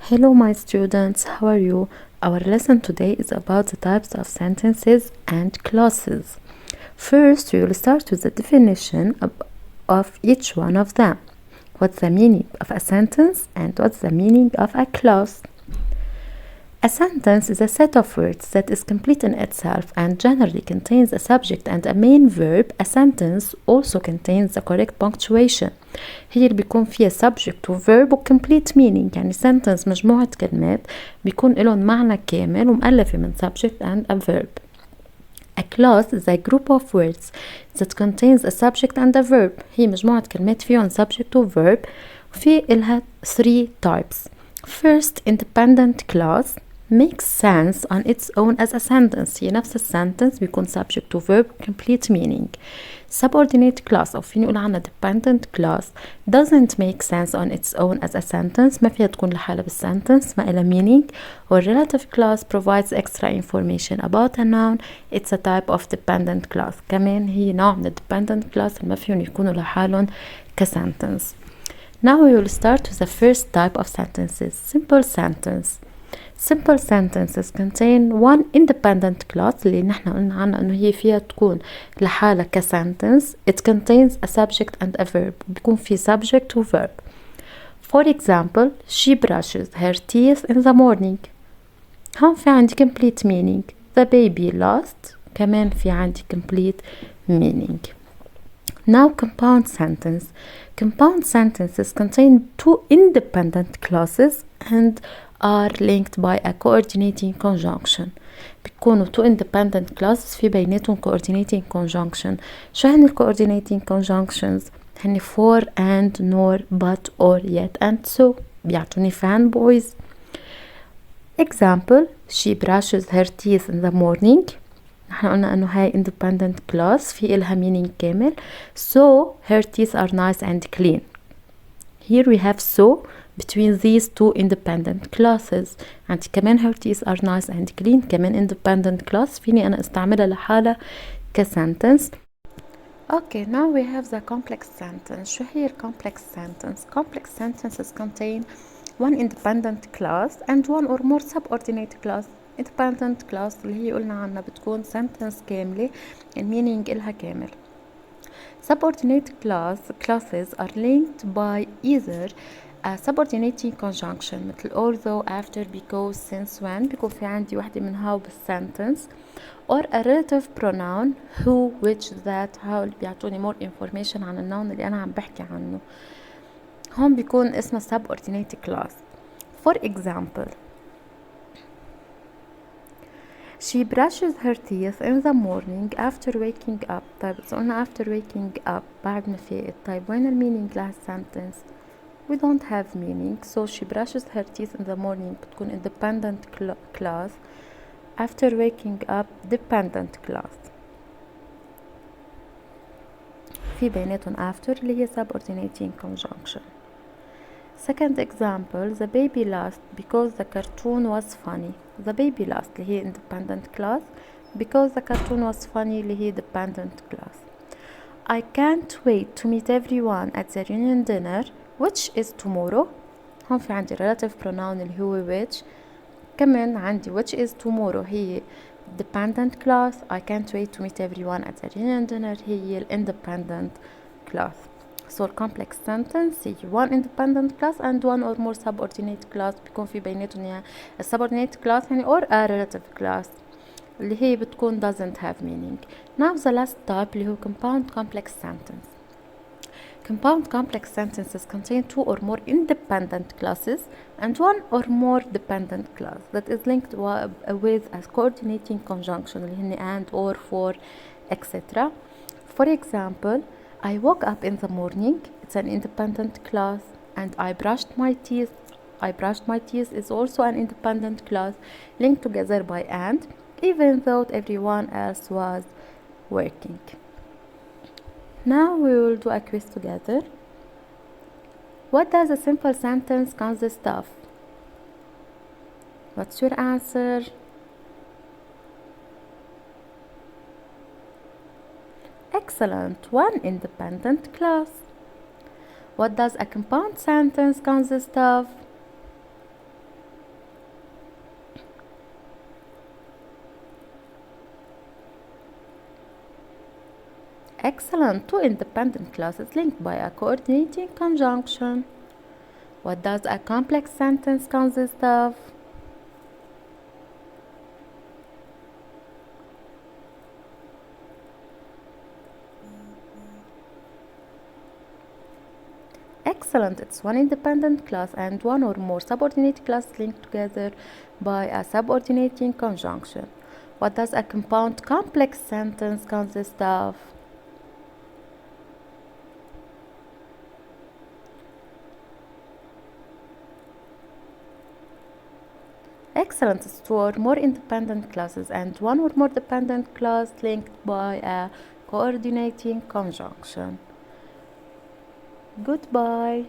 Hello, my students, how are you? Our lesson today is about the types of sentences and clauses. First, we will start with the definition of each one of them. What's the meaning of a sentence and what's the meaning of a clause? A sentence is a set of words that is complete in itself and generally contains a subject and a main verb. A sentence also contains the correct punctuation. هي اللي بيكون فيها subject و verb و complete meaning، يعني sentence مجموعة كلمات بيكون لهم معنى كامل ومؤلفة من subject and a verb. A clause is a group of words that contains a subject and a verb. هي مجموعة كلمات فيهم subject و verb وفي إلها 3 types. First, independent clause makes sense on its own as a sentence. هي نفس السنتنس بيكون subject to verb complete meaning. Subordinate clause أو فيني نقول عنها dependent clause doesn't make sense on its own as a sentence. ما فيها تكون لحالها بالسنتنس، ما إلها meaning. Or relative clause provides extra information about a noun. It's a type of dependent clause. كمان هي نوع من dependent clause اللي ما فيهم يكونوا لحالهم كسنتنس. Now we will start with the first type of sentences, simple sentence. Simple sentences contain one independent clause اللي نحن قلنا عنها انه هي فيها تكون لحالها كسنتنس. It contains a subject and a verb. بيكون في subject و verb. For example, she brushes her teeth in the morning. هون في عندي complete meaning. The baby lost. كمان في عندي complete meaning. Now compound sentence. Compound sentences contain two independent clauses and are linked by a coordinating conjunction. بيكونوا two independent clauses في بيناتهم coordinating conjunction. شو هن coordinating conjunctions؟ هن for and nor but or yet and so. بيعطوني fanboys. Example, she brushes her teeth in the morning. نحن قلنا انه هاي independent clause في إلها meaning كامل. So her teeth are nice and clean. Here we have so between these two independent clauses. عندي كمان her teeth are nice and clean كمان independent clause فيني أنا استعملها لحالها كسنتنس. Okay, now we have the complex sentence. شو هي complex sentence? Complex sentences contain one independent clause and one or more subordinate clause. independent clause اللي هي قلنا عنها بتكون sentence كاملة meaning إلها كامل. Subordinate clauses are linked by either a subordinating conjunction مثل although, after, because, since, when. بيكون في عندي واحدة من هاو بالسنتنس. or a relative pronoun who, which, that, how اللي بيعطوني more information عن النون اللي أنا عم بحكي عنه. هون بيكون اسمه subordinate clause. For example, she brushes her teeth in the morning after waking up. طيب إذا قلنا after waking up بعد ما فيقت، طيب وين المينينج لهالسنتنس؟ We don't have meaning, so she brushes her teeth in the morning بتكون independent clause. After waking up dependent clause. في بيناتهم after اللي هي subordinating conjunction. Second example, the baby laughed because the cartoon was funny. The baby laughed اللي هي independent clause. Because the cartoon was funny اللي هي dependent clause. I can't wait to meet everyone at the reunion dinner which is tomorrow. هون في عندي relative pronoun اللي هو which. كمان عندي which is tomorrow هي dependent clause. I can't wait to meet everyone at the reunion dinner هي independent clause. So complex sentence هي one independent clause and one or more subordinate clause بيكون في بيناتهم يعني subordinate clause يعني or a relative clause اللي هي بتكون doesn't have meaning. Now the last type اللي هو compound complex sentence. Compound complex sentences contain two or more independent clauses and one or more dependent clause that is linked with a coordinating conjunction اللي هن and, or, for, etc. For example, I woke up in the morning. It's an independent clause. And I brushed my teeth. I brushed my teeth is also an independent clause linked together by and, even though everyone else was working. Now we will do a quiz together. What does a simple sentence consist of? What's your answer? Excellent, one independent clause. What does a compound sentence consist of? Excellent. Two independent classes linked by a coordinating conjunction. What does a complex sentence consist of? Excellent. It's one independent class and one or more subordinate classes linked together by a subordinating conjunction. What does a compound complex sentence consist of? Excellent. It's two or more independent classes and one or more dependent class linked by a coordinating conjunction. Goodbye.